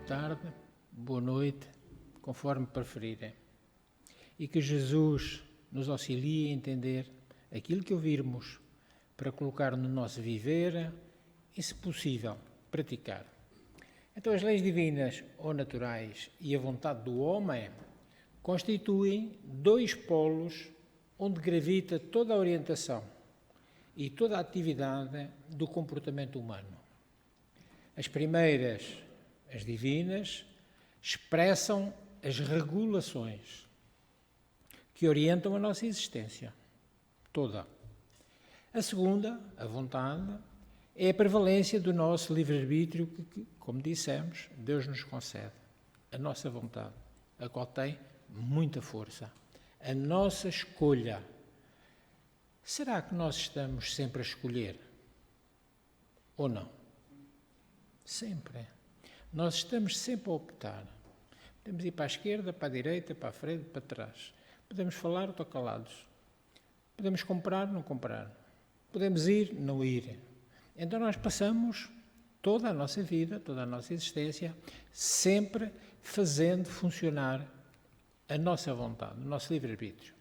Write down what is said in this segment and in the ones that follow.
tarde, boa noite, conforme preferirem. E que Jesus nos auxilie a entender aquilo que ouvirmos para colocar no nosso viver e, se possível, praticar. Então, as leis divinas ou naturais e a vontade do homem constituem dois polos onde gravita toda a orientação e toda a atividade do comportamento humano. As primeiras, as divinas, expressam as regulações que orientam a nossa existência toda. A segunda, a vontade, é a prevalência do nosso livre-arbítrio que, como dissemos, Deus nos concede. A nossa vontade, a qual tem muita força. A nossa escolha. Será que nós estamos sempre a escolher? Ou não? Sempre. Nós estamos sempre a optar. Podemos ir para a esquerda, para a direita, para a frente, para trás. Podemos falar ou estar calados. Podemos comprar ou não comprar. Podemos ir ou não ir. Então nós passamos toda a nossa vida, toda a nossa existência, sempre fazendo funcionar a nossa vontade, o nosso livre-arbítrio.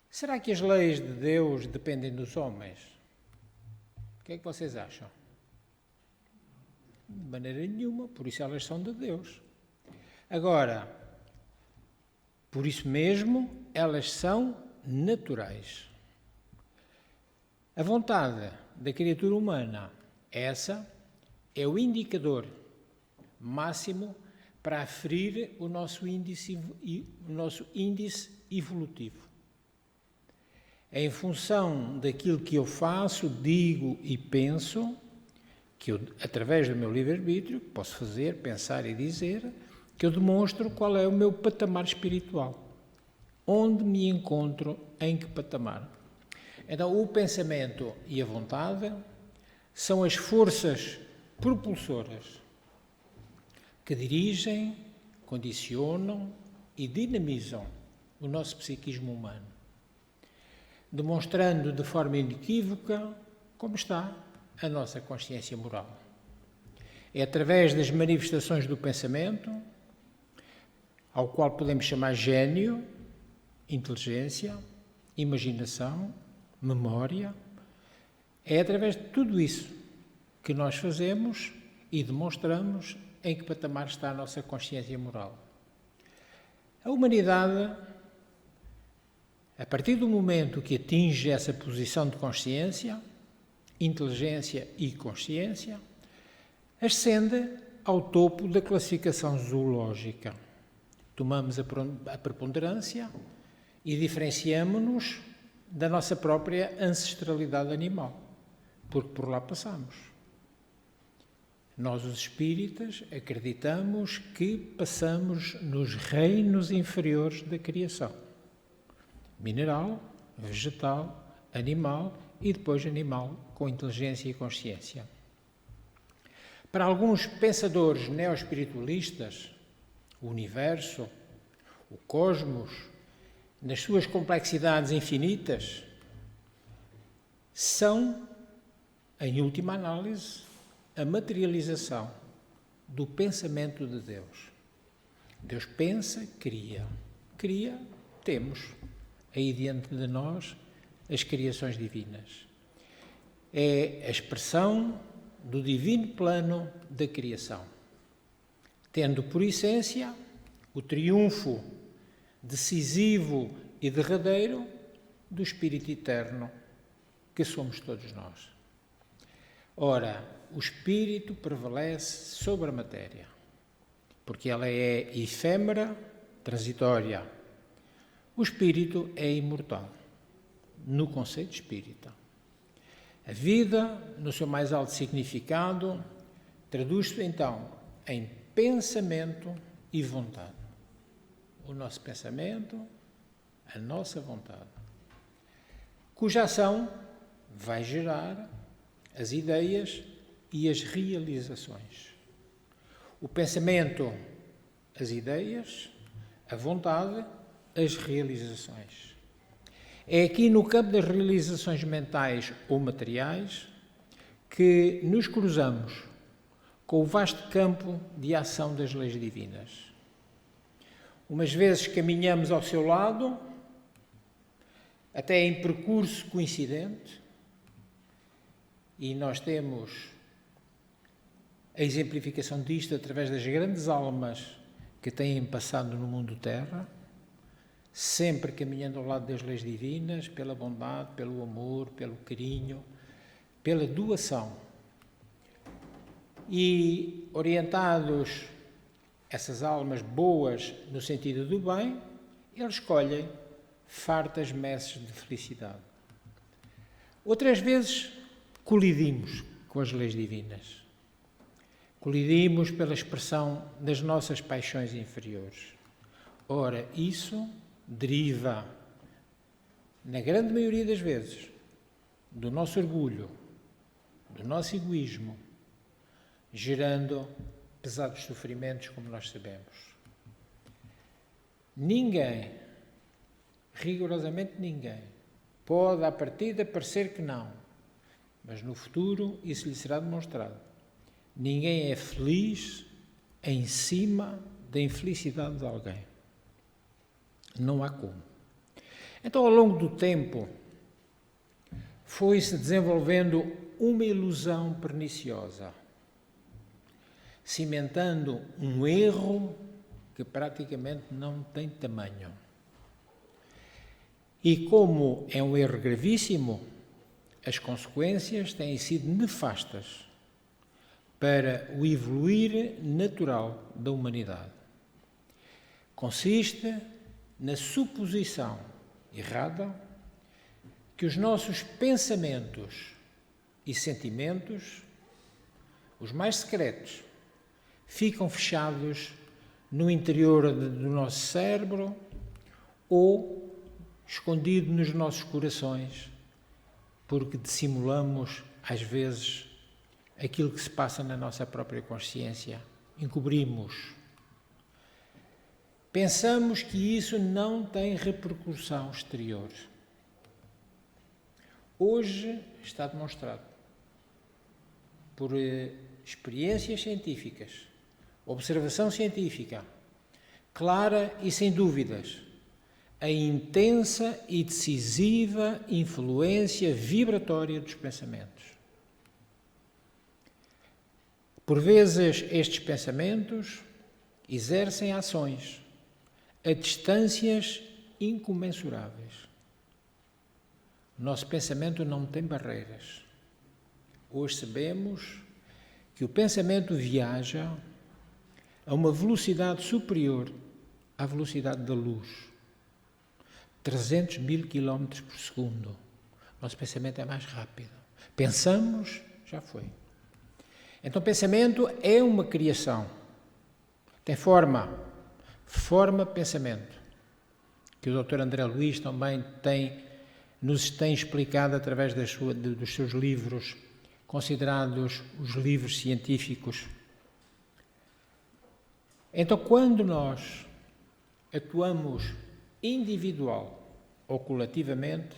Será que as leis de Deus dependem dos homens? O que é que vocês acham? De maneira nenhuma, por isso elas são de Deus. Agora, por isso mesmo, elas são naturais. A vontade da criatura humana, essa é o indicador máximo para aferir o nosso índice evolutivo. É em função daquilo que eu faço, digo e penso, que eu, através do meu livre-arbítrio, posso fazer, pensar e dizer, que eu demonstro qual é o meu patamar espiritual. Onde me encontro, em que patamar. Então, o pensamento e a vontade são as forças propulsoras que dirigem, condicionam e dinamizam o nosso psiquismo humano, demonstrando de forma inequívoca como está a nossa consciência moral. É através das manifestações do pensamento, ao qual podemos chamar gênio, inteligência, imaginação, memória, é através de tudo isso que nós fazemos e demonstramos em que patamar está a nossa consciência moral. A humanidade, a partir do momento que atinge essa posição de consciência, inteligência e consciência, ascende ao topo da classificação zoológica. Tomamos a preponderância e diferenciamo-nos da nossa própria ancestralidade animal, porque por lá passamos. Nós, os espíritas, acreditamos que passamos nos reinos inferiores da criação. Mineral, vegetal, animal e depois animal com inteligência e consciência. Para alguns pensadores neoespiritualistas, o universo, o cosmos, nas suas complexidades infinitas, são, em última análise, a materialização do pensamento de Deus. Deus pensa, cria. Cria, temos aí diante de nós as criações divinas. É a expressão do divino plano da criação, tendo por essência o triunfo decisivo e derradeiro do Espírito Eterno, que somos todos nós. Ora, o Espírito prevalece sobre a matéria, porque ela é efêmera, transitória. O Espírito é imortal, no conceito espírita. A vida, no seu mais alto significado, traduz-se então em pensamento e vontade. O nosso pensamento, a nossa vontade, cuja ação vai gerar as ideias e as realizações. O pensamento, as ideias, a vontade, as realizações. É aqui no campo das realizações mentais ou materiais que nos cruzamos com o vasto campo de ação das leis divinas. Umas vezes caminhamos ao seu lado, até em percurso coincidente, e nós temos a exemplificação disto através das grandes almas que têm passado no mundo terra, sempre caminhando ao lado das leis divinas, pela bondade, pelo amor, pelo carinho, pela doação. E orientados, essas almas boas no sentido do bem, eles escolhem fartas messes de felicidade. Outras vezes colidimos com as leis divinas. Colidimos pela expressão das nossas paixões inferiores. Ora, isso deriva, na grande maioria das vezes, do nosso orgulho, do nosso egoísmo, gerando pesados sofrimentos, como nós sabemos. Ninguém, rigorosamente ninguém, pode à partida parecer que não, mas no futuro isso lhe será demonstrado. Ninguém é feliz em cima da infelicidade de alguém. Não há como. Então, ao longo do tempo, foi-se desenvolvendo uma ilusão perniciosa, cimentando um erro que praticamente não tem tamanho. E como é um erro gravíssimo, as consequências têm sido nefastas para o evoluir natural da humanidade. Consiste na suposição errada que os nossos pensamentos e sentimentos, os mais secretos, ficam fechados no interior do nosso cérebro ou escondido nos nossos corações, porque dissimulamos, às vezes, aquilo que se passa na nossa própria consciência, encobrimos. Pensamos que isso não tem repercussão exterior. Hoje está demonstrado, por experiências científicas, observação científica, clara e sem dúvidas, a intensa e decisiva influência vibratória dos pensamentos. Por vezes, estes pensamentos exercem ações a distâncias incomensuráveis. O nosso pensamento não tem barreiras. Hoje sabemos que o pensamento viaja a uma velocidade superior à velocidade da luz. 300 mil quilómetros por segundo. O nosso pensamento é mais rápido. Pensamos, já foi. Então, o pensamento é uma criação. Tem forma pensamento, que o Dr. André Luiz também nos tem explicado através dos seus livros, considerados os livros científicos. Então, quando nós atuamos individual ou coletivamente,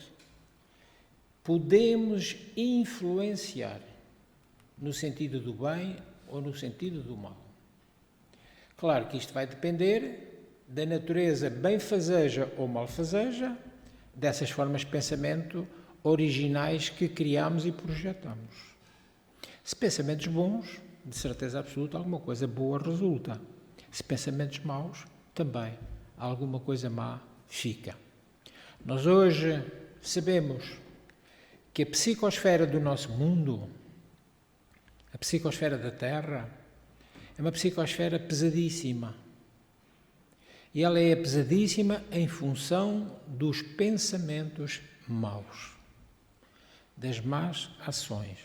podemos influenciar no sentido do bem ou no sentido do mal. Claro que isto vai depender da natureza benfazeja ou malfazeja dessas formas de pensamento originais que criamos e projetamos. Se pensamentos bons, de certeza absoluta, alguma coisa boa resulta. Se pensamentos maus, também alguma coisa má fica. Nós hoje sabemos que a psicosfera do nosso mundo, a psicosfera da Terra, é uma psicosfera pesadíssima. E ela é pesadíssima em função dos pensamentos maus, das más ações,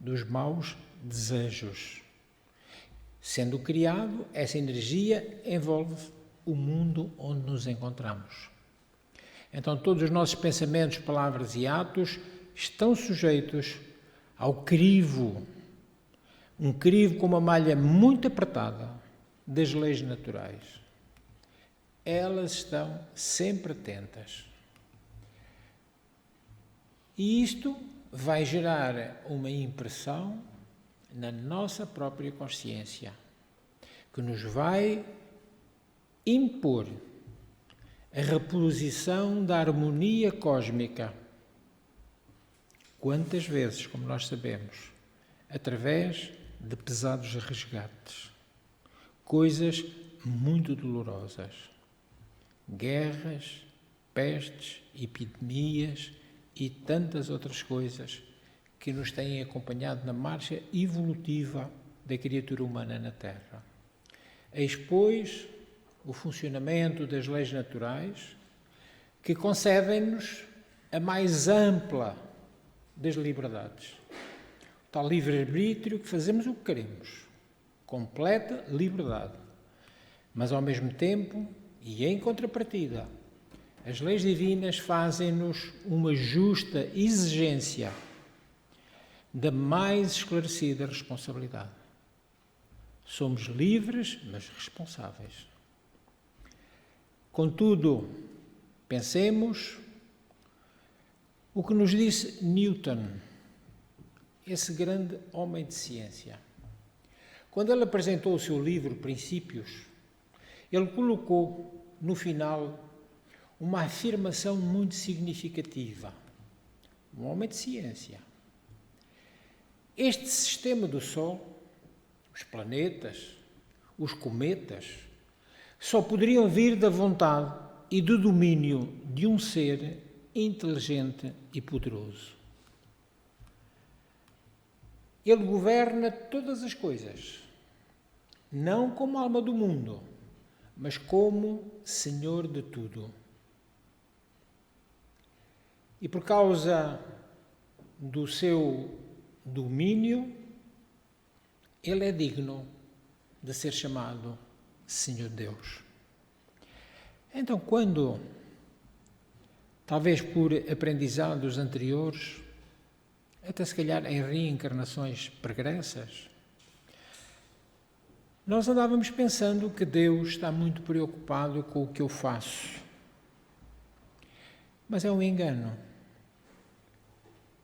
dos maus desejos. Sendo criado, essa energia envolve o mundo onde nos encontramos. Então, todos os nossos pensamentos, palavras e atos estão sujeitos ao crivo, um crivo com uma malha muito apertada das leis naturais. Elas estão sempre atentas. E isto vai gerar uma impressão na nossa própria consciência, que nos vai impor a reposição da harmonia cósmica. Quantas vezes, como nós sabemos, através de pesados resgates, coisas muito dolorosas, guerras, pestes, epidemias e tantas outras coisas que nos têm acompanhado na marcha evolutiva da criatura humana na Terra. Eis, pois, o funcionamento das leis naturais que concedem-nos a mais ampla das liberdades. O tal livre-arbítrio que fazemos o que queremos. Completa liberdade. Mas, ao mesmo tempo, e em contrapartida, as leis divinas fazem-nos uma justa exigência da mais esclarecida responsabilidade. Somos livres, mas responsáveis. Contudo, pensemos o que nos disse Newton, esse grande homem de ciência. Quando ele apresentou o seu livro Princípios, ele colocou no final uma afirmação muito significativa. Um homem de ciência. Este sistema do Sol, os planetas, os cometas, só poderiam vir da vontade e do domínio de um ser inteligente e poderoso. Ele governa todas as coisas, não como alma do mundo, mas como Senhor de tudo. E por causa do seu domínio, ele é digno de ser chamado Senhor Deus. Então, quando, talvez por aprendizados anteriores, até se calhar em reencarnações pregressas, nós andávamos pensando que Deus está muito preocupado com o que eu faço. Mas é um engano.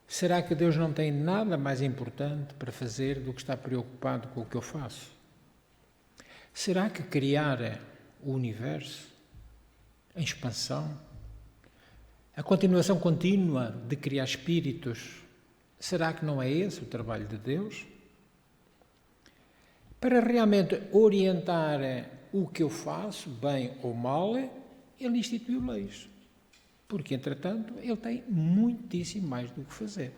Será que Deus não tem nada mais importante para fazer do que estar preocupado com o que eu faço? Será que criar o universo em expansão, a continuação contínua de criar espíritos, será que não é esse o trabalho de Deus? Para realmente orientar o que eu faço, bem ou mal, ele instituiu leis. Porque, entretanto, ele tem muitíssimo mais do que fazer.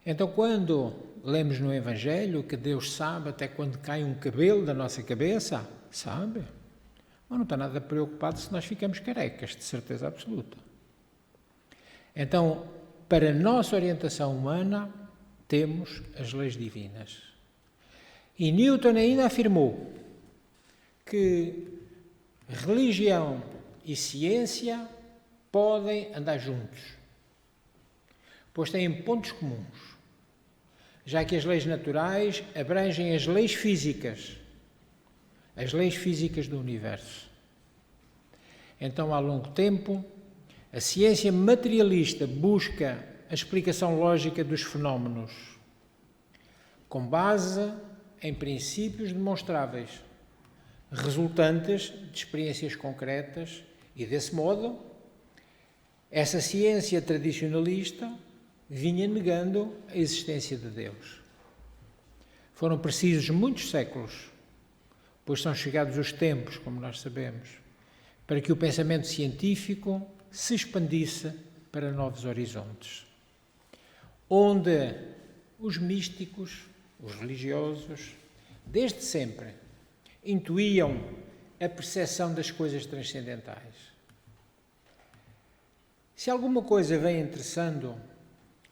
Então, quando lemos no Evangelho que Deus sabe até quando cai um cabelo da nossa cabeça, sabe? Mas não está nada preocupado se nós ficamos carecas, de certeza absoluta. Então, para a nossa orientação humana, temos as leis divinas. E Newton ainda afirmou que religião e ciência podem andar juntos, pois têm pontos comuns, já que as leis naturais abrangem as leis físicas do universo. Então, há longo tempo, a ciência materialista busca a explicação lógica dos fenómenos, com base em princípios demonstráveis, resultantes de experiências concretas, e desse modo, essa ciência tradicionalista vinha negando a existência de Deus. Foram precisos muitos séculos, pois são chegados os tempos, como nós sabemos, para que o pensamento científico se expandisse para novos horizontes, onde os místicos, os religiosos, desde sempre, intuíam a percepção das coisas transcendentais. Se alguma coisa vem interessando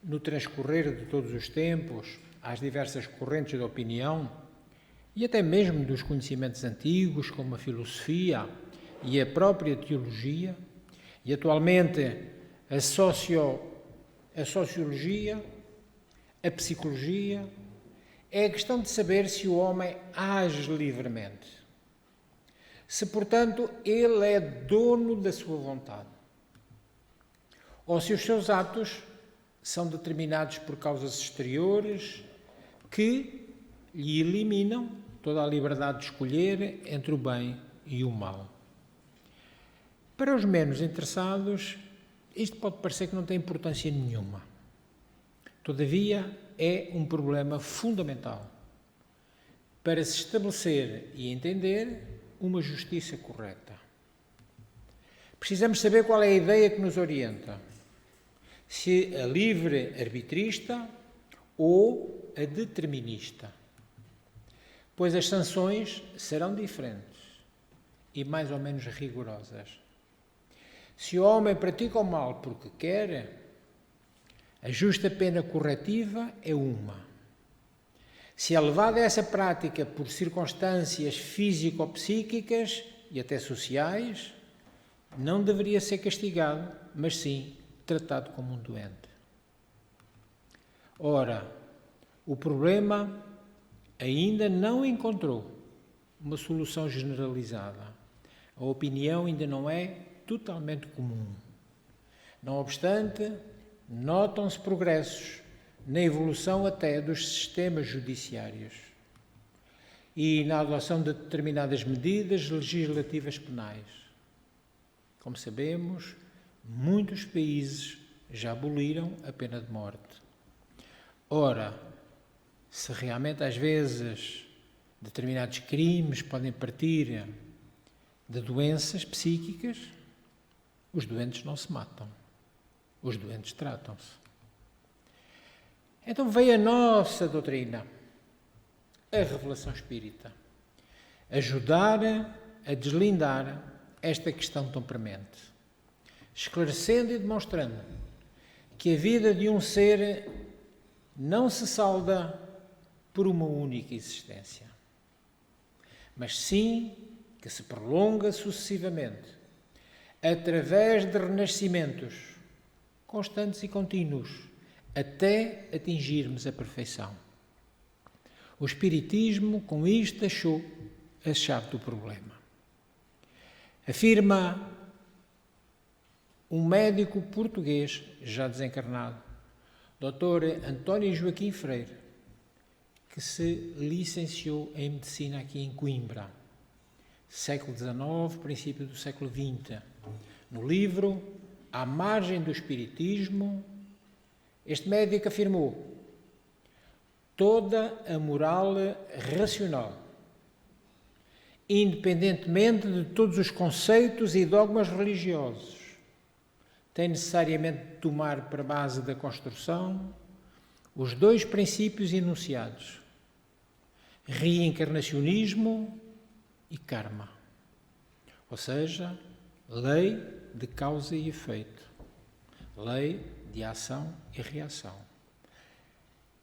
no transcorrer de todos os tempos às diversas correntes de opinião e até mesmo dos conhecimentos antigos, como a filosofia e a própria teologia, e atualmente a sociologia, a psicologia, é a questão de saber se o homem age livremente. Se, portanto, ele é dono da sua vontade, ou se os seus atos são determinados por causas exteriores, que lhe eliminam toda a liberdade de escolher entre o bem e o mal. Para os menos interessados, isto pode parecer que não tem importância nenhuma. Todavia, é um problema fundamental para se estabelecer e entender uma justiça correta. Precisamos saber qual é a ideia que nos orienta. Se a livre-arbitrista ou a determinista. Pois as sanções serão diferentes e mais ou menos rigorosas. Se o homem pratica o mal porque quer, a justa pena corretiva é uma. Se é levado a essa prática por circunstâncias físico-psíquicas e até sociais, não deveria ser castigado, mas sim tratado como um doente. Ora, o problema ainda não encontrou uma solução generalizada. A opinião ainda não é totalmente comum. Não obstante, notam-se progressos na evolução até dos sistemas judiciários e na adoção de determinadas medidas legislativas penais. Como sabemos, muitos países já aboliram a pena de morte. Ora, se realmente às vezes determinados crimes podem partir de doenças psíquicas, os doentes não se matam, os doentes tratam-se. Então veio a nossa doutrina, a revelação espírita, ajudar a deslindar esta questão tão premente, esclarecendo e demonstrando que a vida de um ser não se salda por uma única existência, mas sim que se prolonga sucessivamente, através de renascimentos constantes e contínuos, até atingirmos a perfeição. O Espiritismo, com isto, achou a chave do problema. Afirma um médico português, já desencarnado, Dr. António Joaquim Freire, que se licenciou em Medicina aqui em Coimbra, século XIX, princípio do século XX. No livro À Margem do Espiritismo, este médico afirmou: toda a moral racional, independentemente de todos os conceitos e dogmas religiosos, tem necessariamente de tomar para base da construção os dois princípios enunciados: reencarnacionismo e karma, ou seja, lei de causa e efeito, lei de ação e reação.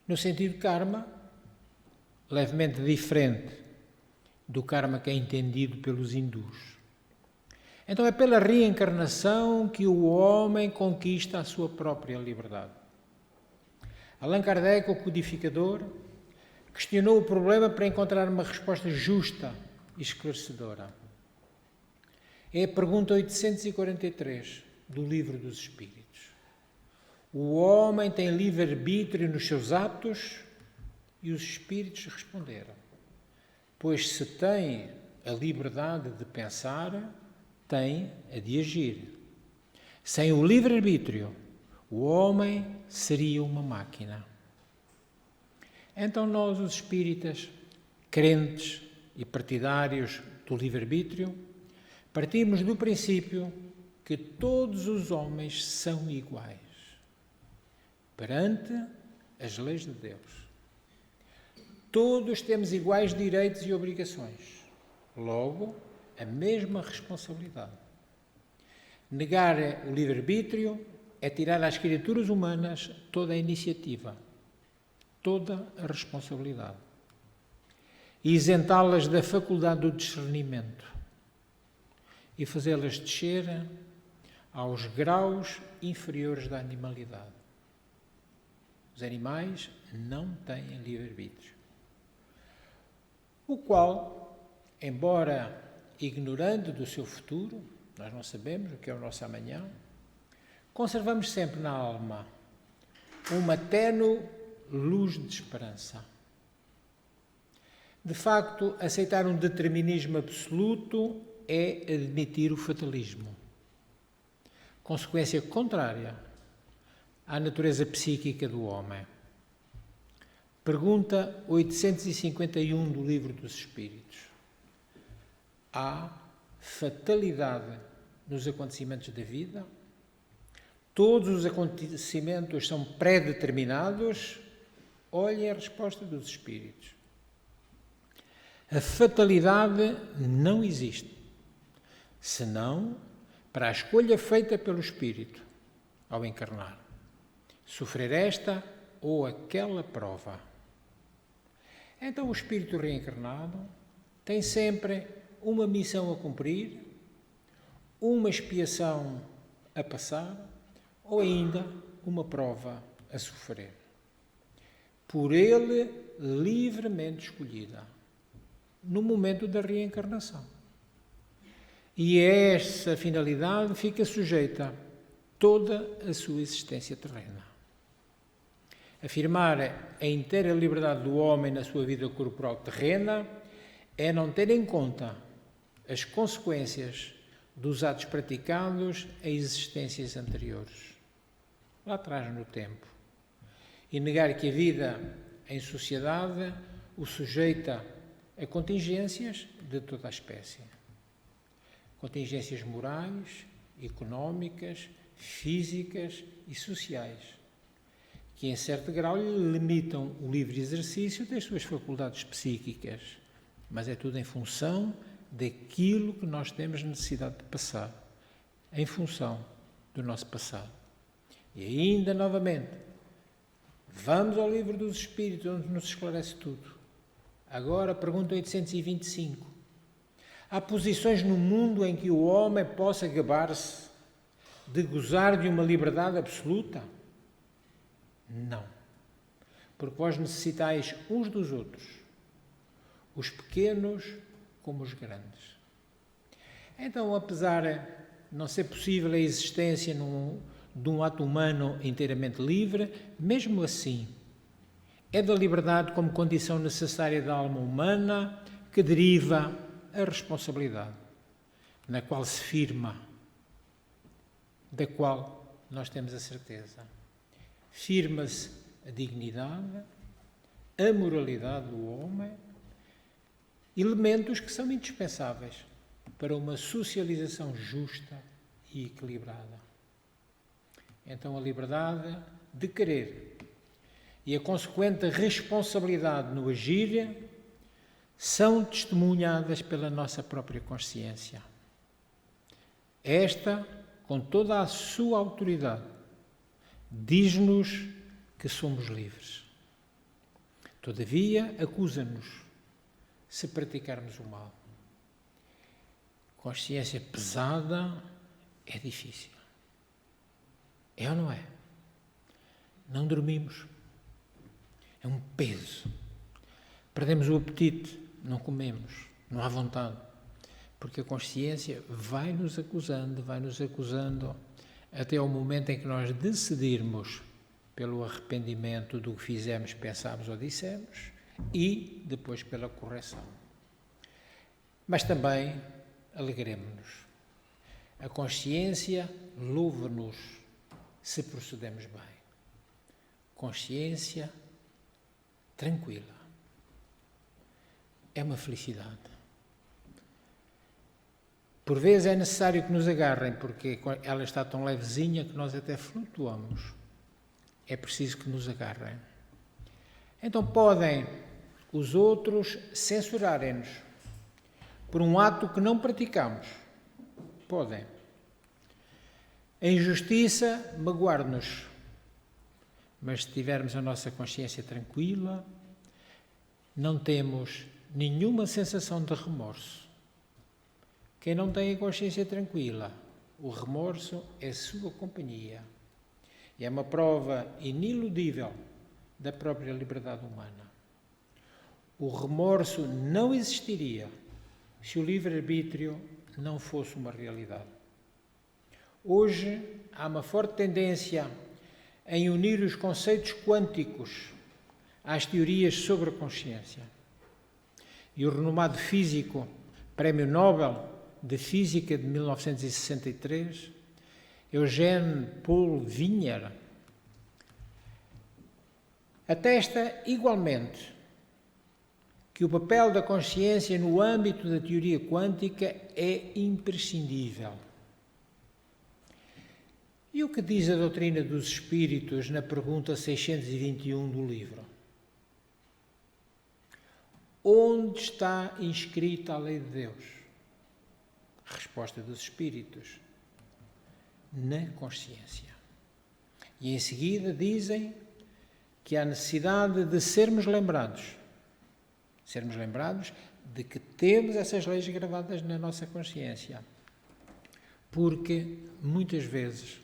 No sentido karma, levemente diferente do karma que é entendido pelos hindus. Então é pela reencarnação que o homem conquista a sua própria liberdade. Allan Kardec, o codificador, questionou o problema para encontrar uma resposta justa e esclarecedora. É a pergunta 843 do Livro dos Espíritos. O homem tem livre-arbítrio nos seus atos? E os espíritos responderam: pois se tem a liberdade de pensar, tem a de agir. Sem o livre-arbítrio, o homem seria uma máquina. Então nós, os espíritas, crentes e partidários do livre-arbítrio, partimos do princípio que todos os homens são iguais perante as leis de Deus. Todos temos iguais direitos e obrigações, logo, a mesma responsabilidade. Negar o livre-arbítrio é tirar às criaturas humanas toda a iniciativa, toda a responsabilidade, e isentá-las da faculdade do discernimento e fazê-las descer aos graus inferiores da animalidade. Os animais não têm livre-arbítrio, o qual, embora ignorando do seu futuro, nós não sabemos o que é o nosso amanhã, conservamos sempre na alma uma tênue luz de esperança, De facto, aceitar um determinismo absoluto é admitir o fatalismo, consequência contrária à natureza psíquica do homem. Pergunta 851 do Livro dos Espíritos. Há fatalidade nos acontecimentos da vida? Todos os acontecimentos são pré-determinados? Olhe a resposta dos Espíritos. A fatalidade não existe, senão para a escolha feita pelo Espírito ao encarnar, sofrer esta ou aquela prova. Então o Espírito reencarnado tem sempre uma missão a cumprir, uma expiação a passar ou ainda uma prova a sofrer. Por ele livremente escolhida, no momento da reencarnação. E a essa finalidade fica sujeita toda a sua existência terrena. Afirmar a inteira liberdade do homem na sua vida corporal terrena é não ter em conta as consequências dos atos praticados em existências anteriores, lá atrás no tempo, e negar que a vida em sociedade o sujeita a contingências de toda a espécie. Contingências morais, económicas, físicas e sociais, que em certo grau lhe limitam o livre exercício das suas faculdades psíquicas, mas é tudo em função daquilo que nós temos necessidade de passar, em função do nosso passado. E ainda, novamente, vamos ao Livro dos Espíritos, onde nos esclarece tudo. Agora, pergunta 825. Há posições no mundo em que o homem possa gabar-se de gozar de uma liberdade absoluta? Não. Porque vós necessitais uns dos outros, os pequenos como os grandes. Então, apesar de não ser possível a existência de um ato humano inteiramente livre, mesmo assim, é da liberdade como condição necessária da alma humana que deriva a responsabilidade, na qual se firma, da qual nós temos a certeza. Firma-se a dignidade, a moralidade do homem, elementos que são indispensáveis para uma socialização justa e equilibrada. Então, a liberdade de querer e a consequente responsabilidade no agir são testemunhadas pela nossa própria consciência. Esta, com toda a sua autoridade, diz-nos que somos livres. Todavia, acusa-nos se praticarmos o mal. Consciência pesada é difícil. É ou não é? Não dormimos. É um peso. Perdemos o apetite, não comemos, não há vontade. Porque a consciência vai-nos acusando, até ao momento em que nós decidirmos pelo arrependimento do que fizemos, pensámos ou dissemos, e depois pela correção. Mas também alegremos-nos. A consciência louva-nos se procedemos bem. Consciência tranquila. É uma felicidade. Por vezes é necessário que nos agarrem, porque ela está tão levezinha que nós até flutuamos. É preciso que nos agarrem. Então podem os outros censurarem-nos por um ato que não praticamos. Podem. A injustiça magoar-nos. Mas se tivermos a nossa consciência tranquila, não temos nenhuma sensação de remorso. Quem não tem a consciência tranquila, o remorso é sua companhia. E é uma prova iniludível da própria liberdade humana. O remorso não existiria se o livre-arbítrio não fosse uma realidade. Hoje há uma forte tendência em unir os conceitos quânticos às teorias sobre a consciência. e o renomado físico, Prémio Nobel de Física de 1963, Eugène Paul Wigner, atesta igualmente que o papel da consciência no âmbito da teoria quântica é imprescindível. E o que diz a doutrina dos espíritos na pergunta 621 do livro? Onde está inscrita a lei de Deus? Resposta dos espíritos: na consciência. E em seguida dizem que há necessidade de sermos lembrados de que temos essas leis gravadas na nossa consciência, porque muitas vezes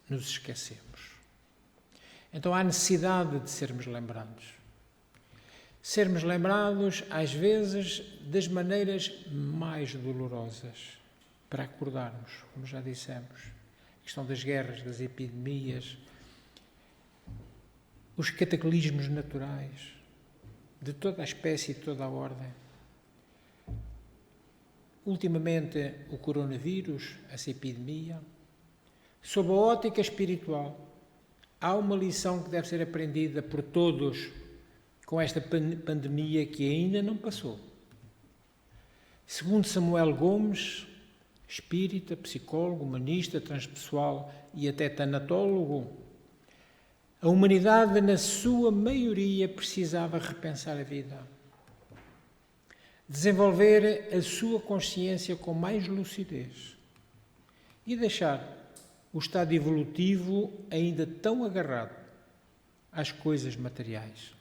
nos esquecemos. Então há necessidade de sermos lembrados. Sermos lembrados, às vezes, das maneiras mais dolorosas, para acordarmos, como já dissemos. A questão das guerras, das epidemias, os cataclismos naturais, de toda a espécie e de toda a ordem. Ultimamente, o coronavírus, essa epidemia. Sob a ótica espiritual, há uma lição que deve ser aprendida por todos com esta pandemia que ainda não passou. Segundo Samuel Gomes, espírita, psicólogo, humanista, transpessoal e até tanatólogo, a humanidade, na sua maioria, precisava repensar a vida, desenvolver a sua consciência com mais lucidez e deixar o estado evolutivo ainda tão agarrado às coisas materiais.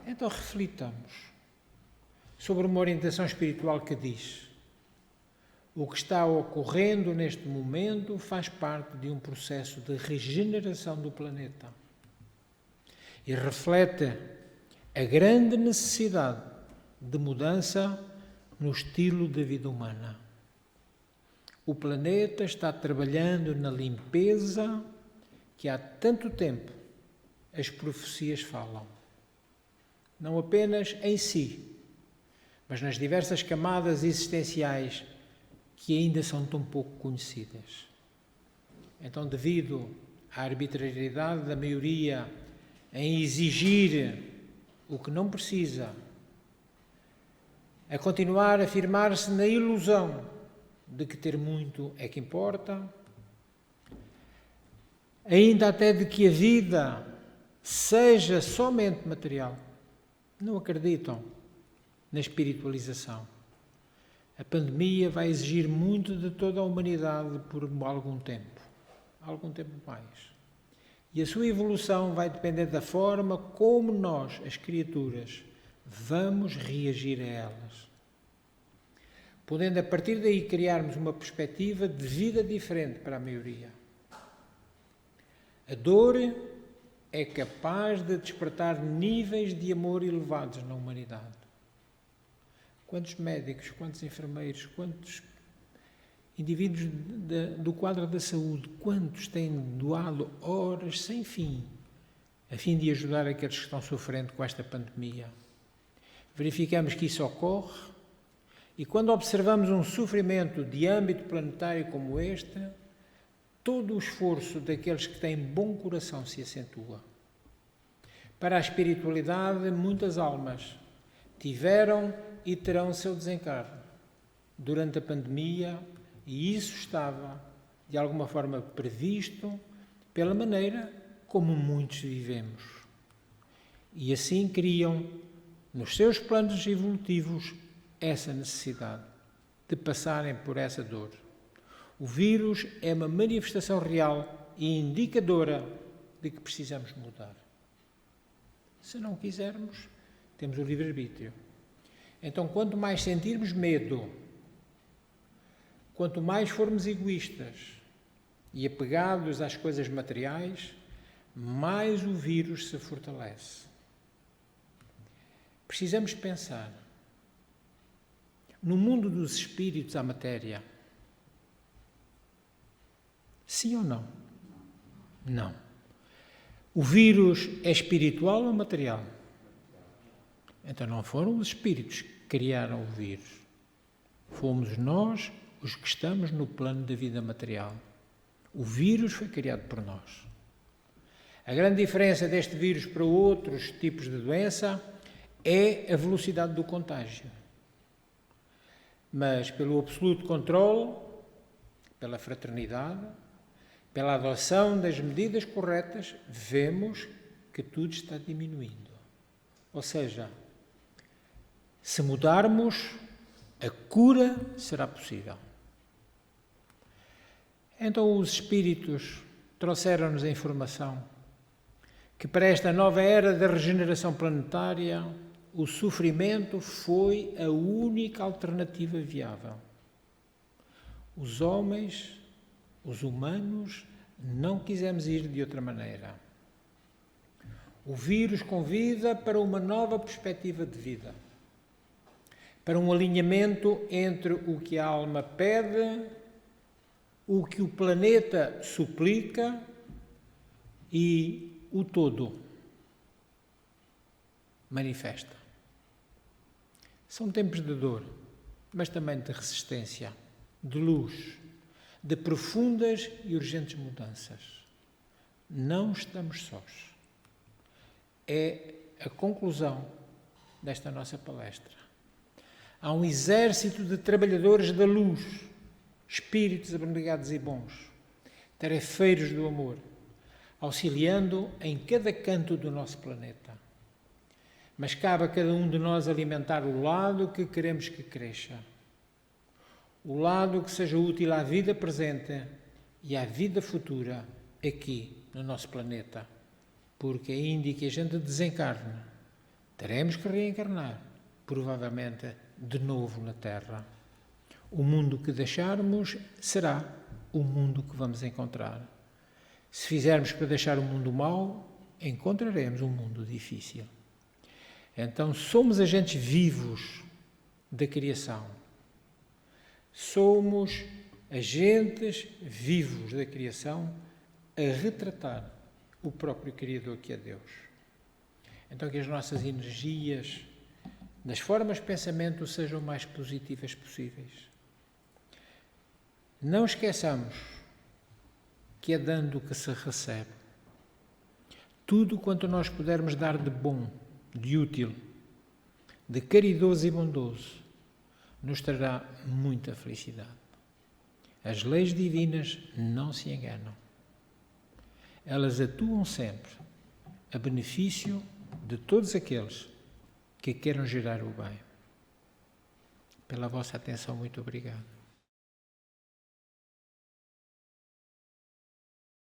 Então reflitamos sobre uma orientação espiritual que diz: o que está ocorrendo neste momento faz parte de um processo de regeneração do planeta e reflete a grande necessidade de mudança no estilo da vida humana. O planeta está trabalhando na limpeza que há tanto tempo as profecias falam. Não apenas em si, mas nas diversas camadas existenciais que ainda são tão pouco conhecidas. Então, devido à arbitrariedade da maioria em exigir o que não precisa, a continuar a afirmar-se na ilusão de que ter muito é que importa, ainda até de que a vida seja somente material, não acreditam na espiritualização. A pandemia vai exigir muito de toda a humanidade por algum tempo mais. E a sua evolução vai depender da forma como nós, as criaturas, vamos reagir a elas. Podendo a partir daí criarmos uma perspectiva de vida diferente para a maioria. A dor é capaz de despertar níveis de amor elevados na humanidade. Quantos médicos, quantos enfermeiros, quantos indivíduos do quadro da saúde, quantos têm doado horas sem fim, a fim de ajudar aqueles que estão sofrendo com esta pandemia. Verificamos que isso ocorre e quando observamos um sofrimento de âmbito planetário como este, todo o esforço daqueles que têm bom coração se acentua. Para a espiritualidade, muitas almas tiveram e terão o seu desencargo durante a pandemia e isso estava, de alguma forma, previsto pela maneira como muitos vivemos. E assim criam, nos seus planos evolutivos, essa necessidade de passarem por essa dor. O vírus é uma manifestação real e indicadora de que precisamos mudar. Se não quisermos, temos o livre-arbítrio. Então, quanto mais sentirmos medo, quanto mais formos egoístas e apegados às coisas materiais, mais o vírus se fortalece. Precisamos pensar. No mundo dos espíritos há matéria. Sim ou não? Não. O vírus é espiritual ou material? Então não foram os espíritos que criaram o vírus. Fomos nós os que estamos no plano da vida material. O vírus foi criado por nós. A grande diferença deste vírus para outros tipos de doença é a velocidade do contágio. Mas pelo absoluto controle, pela fraternidade, pela adoção das medidas corretas, vemos que tudo está diminuindo. Ou seja, se mudarmos, a cura será possível. Então os espíritos trouxeram-nos a informação que para esta nova era da regeneração planetária, o sofrimento foi a única alternativa viável. Os homens, os humanos, não quisemos ir de outra maneira. O vírus convida para uma nova perspectiva de vida, para um alinhamento entre o que a alma pede, o que o planeta suplica e o todo manifesta. São tempos de dor, mas também de resistência, de luz, de profundas e urgentes mudanças. Não estamos sós. É a conclusão desta nossa palestra. Há um exército de trabalhadores da luz, espíritos abnegados e bons, tarefeiros do amor, auxiliando em cada canto do nosso planeta. Mas cabe a cada um de nós alimentar o lado que queremos que cresça. O lado que seja útil à vida presente e à vida futura aqui no nosso planeta. Porque ainda que a gente desencarne, teremos que reencarnar, provavelmente de novo na Terra. O mundo que deixarmos será o mundo que vamos encontrar. Se fizermos para deixar o mundo mau, encontraremos um mundo difícil. Então somos agentes vivos da criação. Somos agentes vivos da criação a retratar o próprio Criador que é Deus. Então que as nossas energias, das formas de pensamento, sejam o mais positivas possíveis. Não esqueçamos que é dando que se recebe. Tudo quanto nós pudermos dar de bom, de útil, de caridoso e bondoso, nos trará muita felicidade. As leis divinas não se enganam. Elas atuam sempre a benefício de todos aqueles que queiram gerar o bem. Pela vossa atenção, muito obrigado.